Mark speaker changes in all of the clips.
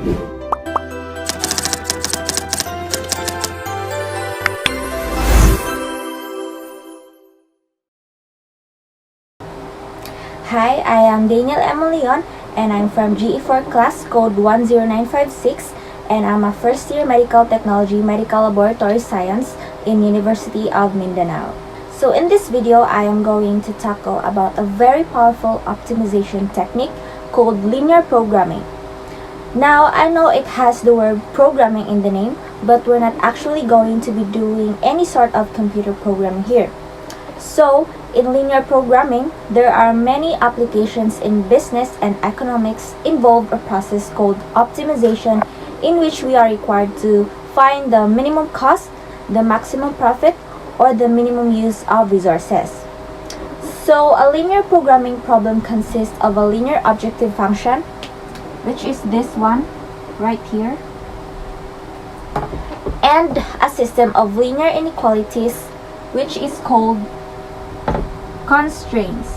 Speaker 1: Hi, I am Daniel Emilion and I'm from GE4 class code 10956 and I'm a first year medical technology medical laboratory science in University of Mindanao. So in this video, I am going to tackle about a very powerful optimization technique called linear programming. Now, I know it has the word programming in the name, but we're not actually going to be doing any sort of computer programming here. So, in linear programming, there are many applications in business and economics involve a process called optimization in which we are required to find the minimum cost, the maximum profit, or the minimum use of resources. So, a linear programming problem consists of a linear objective function, which is this one right here, and a system of linear inequalities, which is called constraints,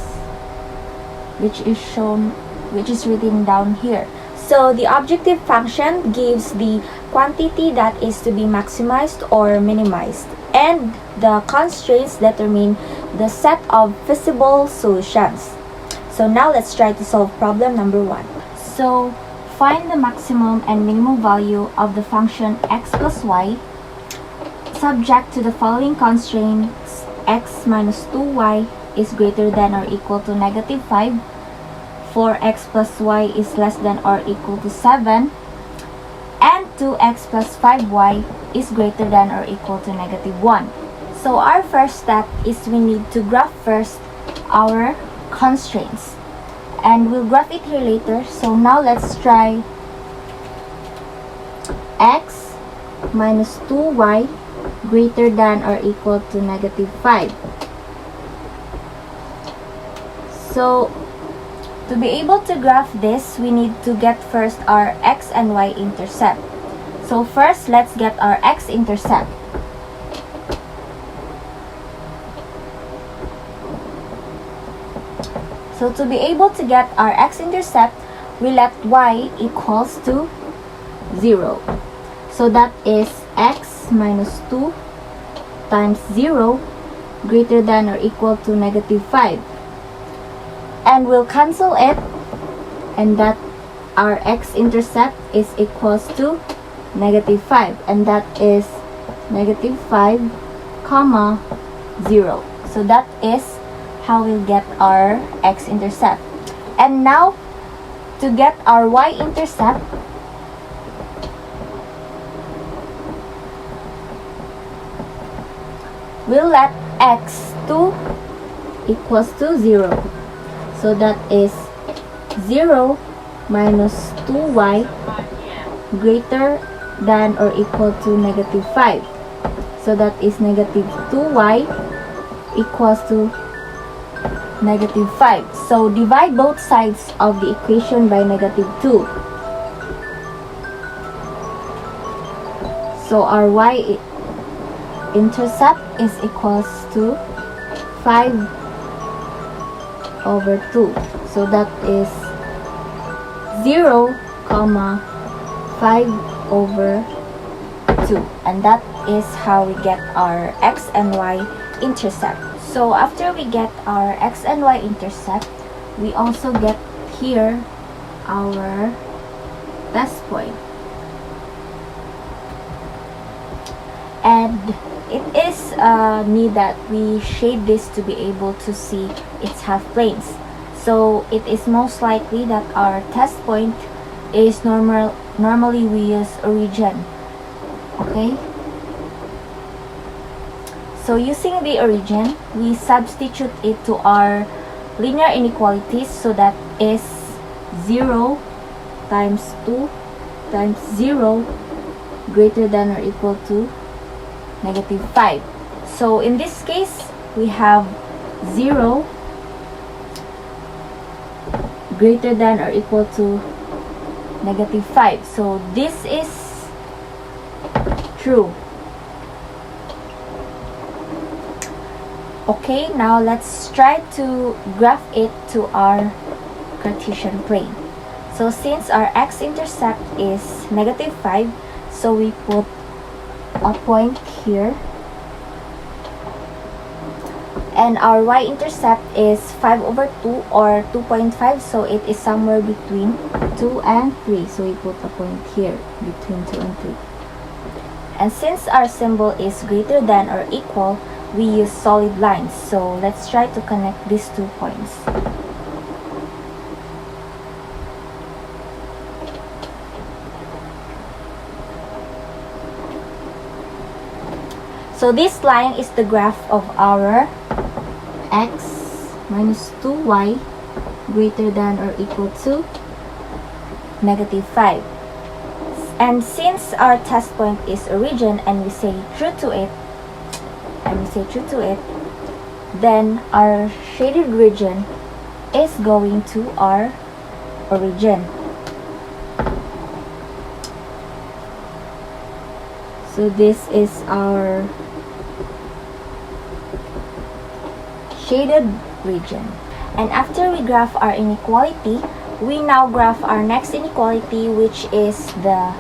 Speaker 1: which is written down here. So the objective function gives the quantity that is to be maximized or minimized, and the constraints determine the set of feasible solutions. So now let's try to solve problem number 1. So find the maximum and minimum value of the function x plus y subject to the following constraints: x minus 2y is greater than or equal to negative 5, 4x plus y is less than or equal to 7, and 2x plus 5y is greater than or equal to negative 1. So our first step is we need to graph first our constraints, and we'll graph it here later. So now let's try x minus 2y greater than or equal to negative 5. So, to be able to graph this, we need to get first our x and y intercept. So first, let's get our x-intercept. So to be able to get our x-intercept, we let y equals to 0. So that is x minus 2 times 0 greater than or equal to negative 5. And we'll cancel it, and that our x-intercept is equals to negative 5, and that is negative 5 comma 0. So that is how we'll get our x-intercept. And now to get our y-intercept, we'll let x2 equals to 0. So that is 0 minus 2y greater than or equal to negative 5. So that is negative 2y equals to negative 5. So divide both sides of the equation by negative 2. So our y-intercept is equals to 5 over 2. So that is 0 comma 5 over 2, and that is how we get our x and y intercept. So after we get our x and y intercept, we also get here our test point, and it is need that we shade this to be able to see its half planes. So it is most likely that our test point is normally we use origin. Okay, so using the origin, we substitute it to our linear inequalities. So that is 0 times 2 times 0 greater than or equal to negative 5. So in this case, we have 0 greater than or equal to negative 5. So this is true. Okay, now let's try to graph it to our Cartesian plane. So since our x-intercept is -5, so we put a point here. And our y-intercept is 5/2 or 2.5, so it is somewhere between 2 and 3. So we put a point here between 2 and 3. And since our symbol is greater than or equal, we use solid lines. So let's try to connect these 2 points. So this line is the graph of our x minus 2y greater than or equal to -5. And since our test point is origin and we say true to it, then our shaded region is going to our origin. So this is our shaded region. And after we graph our inequality, we now graph our next inequality, which is the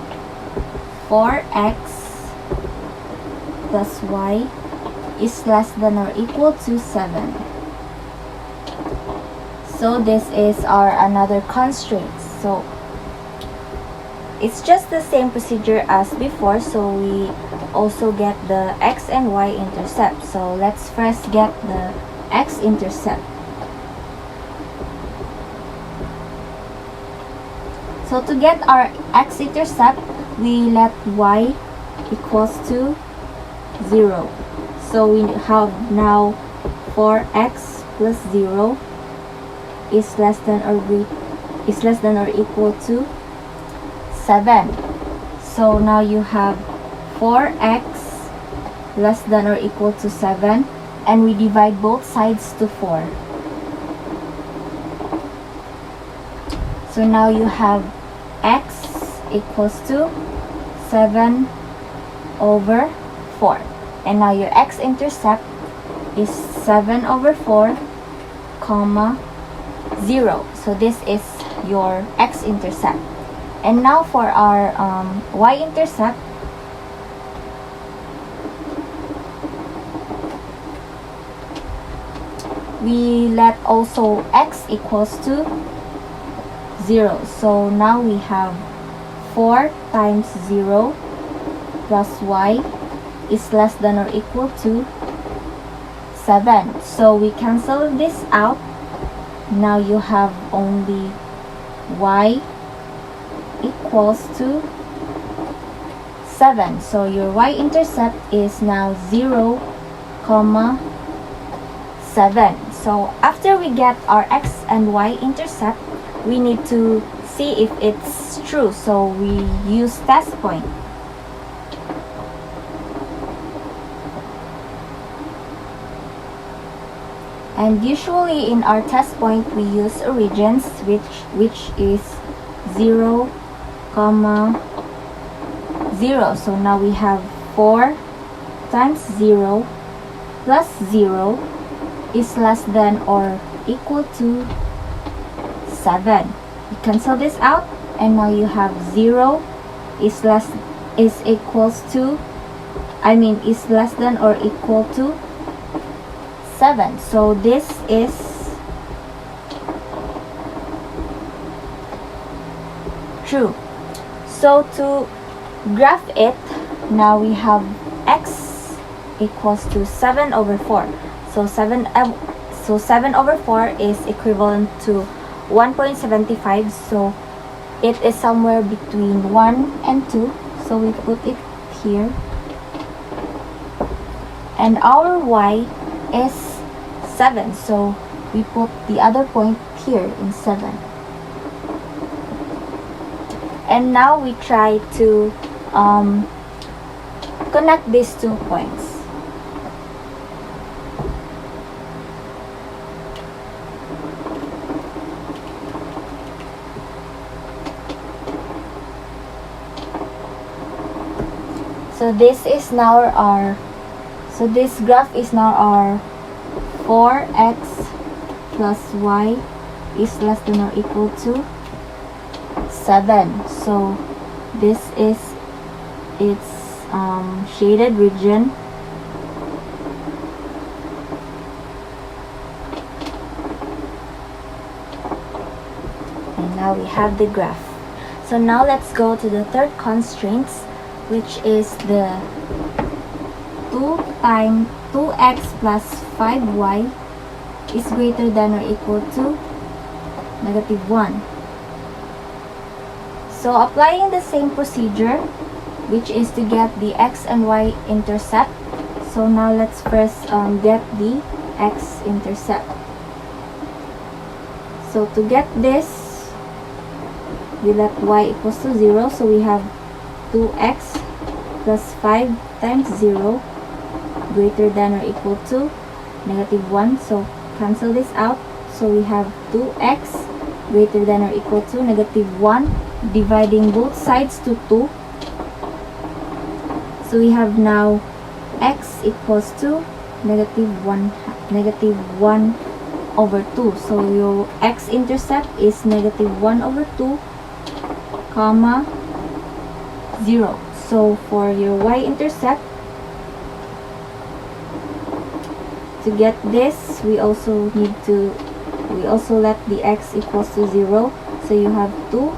Speaker 1: 4x plus y is less than or equal to 7. So this is our another constraint. So it's just the same procedure as before, so we also get the x and y intercept. So let's first get the x-intercept. So to get our x-intercept, we let y equals to 0. So we have now 4x plus 0 is less than or equal to 7. So now you have 4x less than or equal to 7, and we divide both sides to 4. So now you have x equals to 7/4. And now your x-intercept is 7/4, 0. So this is your x-intercept. And now for our y-intercept, we let also x equals to 0. So now we have 4 times 0 plus y is less than or equal to 7. So we cancel this out. Now you have only y equals to 7. So your y-intercept is now 0, 7. So after we get our x and y-intercept, we need to see if it's true. So we use test point. And usually in our test point, we use origins, which is 0, 0. So now we have 4 times 0 plus 0 is less than or equal to 7. You cancel this out, and now you have 0 is less than or equal to 7. So this is true. So to graph it, now we have x equals to 7/4. So 7/4 is equivalent to 1.75. So it is somewhere between 1 and 2. So we put it here. And our y is 7. So we put the other point here in 7. And now we try to connect these 2 points. So this graph is now our 4x plus y is less than or equal to 7. So this is its shaded region. And now we have the graph. So now let's go to the third constraint, which is the 2x plus 5y is greater than or equal to -1. So applying the same procedure, which is to get the x and y intercept. So now let's first get the x intercept. So to get this, we let y equals to 0. So we have 2x plus 5 times 0 greater than or equal to -1. So cancel this out. So we have 2x greater than or equal to -1, dividing both sides to 2. So we have now x equals to -1 over 2. So your x-intercept is -1/2, comma 0. So for your y-intercept, to get this, we also let the x equals to 0. So you have 2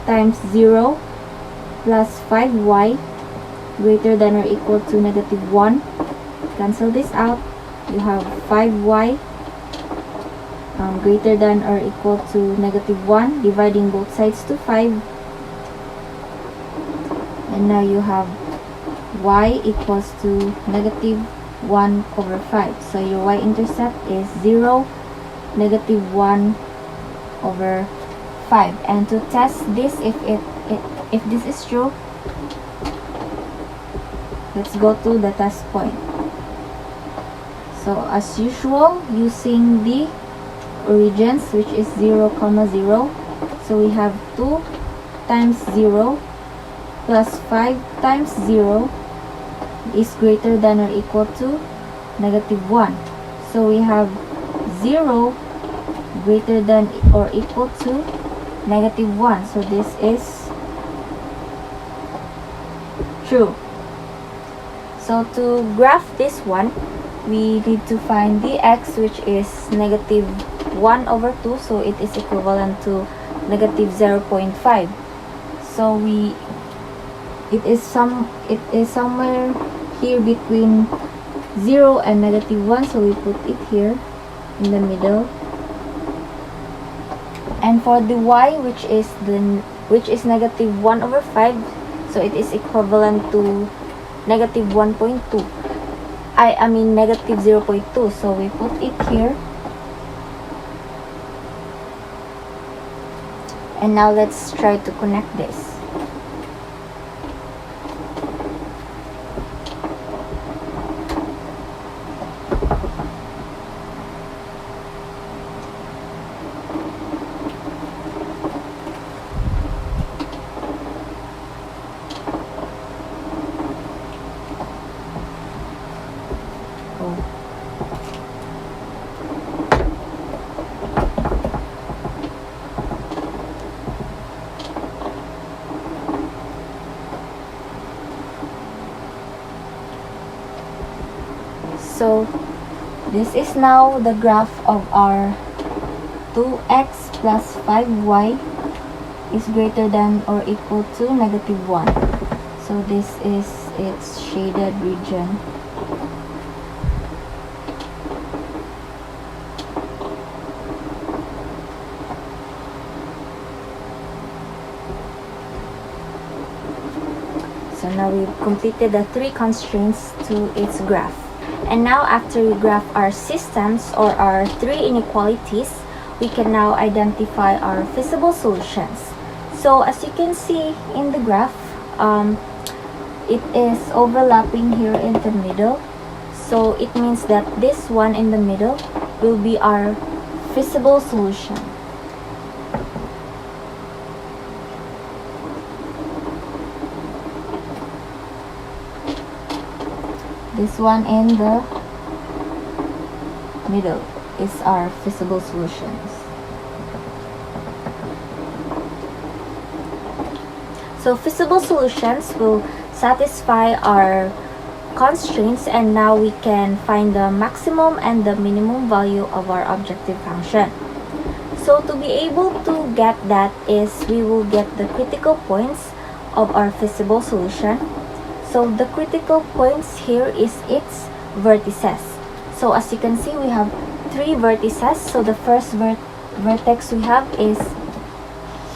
Speaker 1: times 0 plus 5y greater than or equal to -1. Cancel this out. You have 5y greater than or equal to -1, dividing both sides to 5. And now you have y equals to -1/5. So your y-intercept is 0, -1/5. And to test this, if this is true, let's go to the test point. So as usual, using the origins, which is 0, 0. So we have 2 times 0 plus 5 times 0 is greater than or equal to -1. So we have 0 greater than or equal to -1. So this is true. So to graph this one, we need to find the x, which is -1/2. So it is equivalent to -0.5. So it is somewhere here between 0 and -1. So we put it here in the middle. And for the y, which is -1/5, so it is equivalent to -1.2. I mean -0.2. So we put it here. And now let's try to connect this. So this is now the graph of our 2x plus 5y is greater than or equal to -1. So this is its shaded region. So now we've completed the 3 constraints to its graph. And now after we graph our systems or our 3 inequalities, we can now identify our feasible solutions. So as you can see in the graph, it is overlapping here in the middle. So it means that this one in the middle will be our feasible solution. This one in the middle is our feasible solutions. So feasible solutions will satisfy our constraints, and now we can find the maximum and the minimum value of our objective function. So to be able to get that is we will get the critical points of our feasible solution. So the critical points here is its vertices. So as you can see, we have 3 vertices. So the first vertex we have is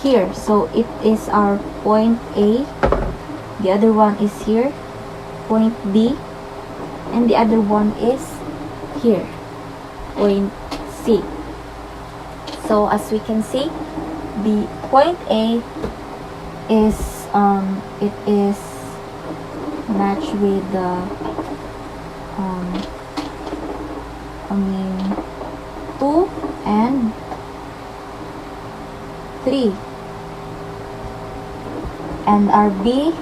Speaker 1: here. So it is our point A. The other one is here, point B. And the other one is here, point C. So as we can see, the point A is it is matched with the 2 and 3, and our B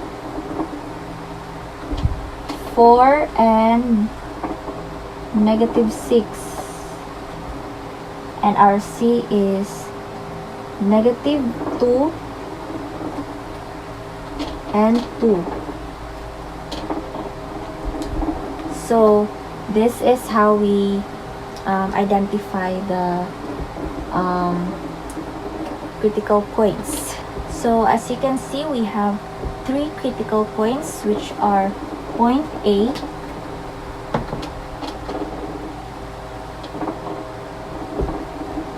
Speaker 1: 4 and -6, and our C is -2 and 2. So this is how we identify the critical points. So as you can see, we have 3 critical points, which are point A,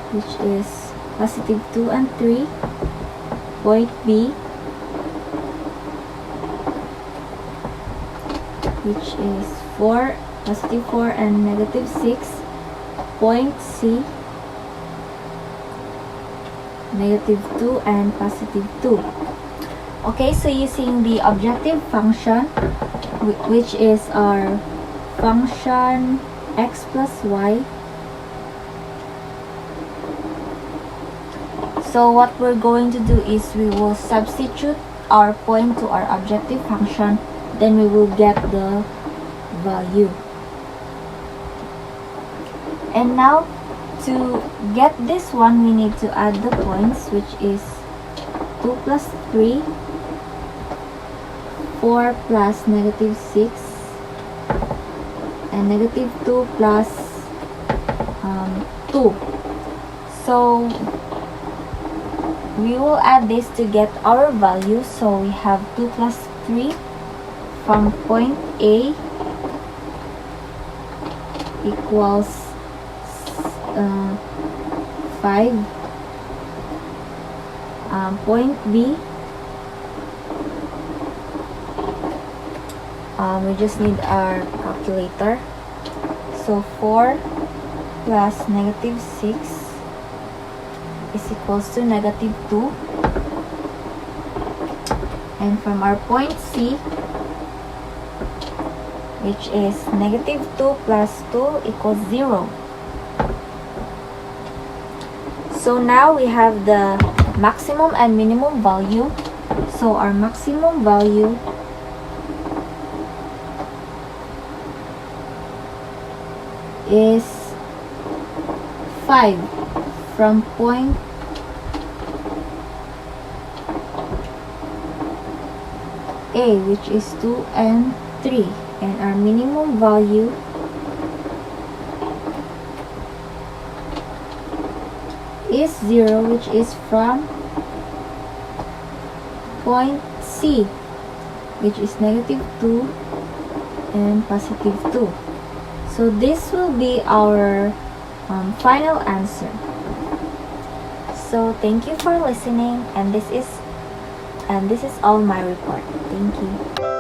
Speaker 1: which is +2 and 3, point B, which is 4, +4 and -6, point C, -2 and +2. Okay, so using the objective function, which is our function x plus y. So what we're going to do is we will substitute our point to our objective function, then we will get the value. And now to get this one, we need to add the points, which is 2 plus 3, 4 plus -6, and -2 plus 2. So we will add this to get our value. So we have 2 plus 3 from point A equals 5. Point B, we just need our calculator. So 4 plus -6 is equals to -2. And from our point C, which is -2 plus 2 equals 0. So now we have the maximum and minimum value. So our maximum value is 5 from point A, which is 2 and 3, and our minimum value is 0, which is from point C, which is -2 and +2. So this will be our final answer. So thank you for listening, and this is all my report. Thank you.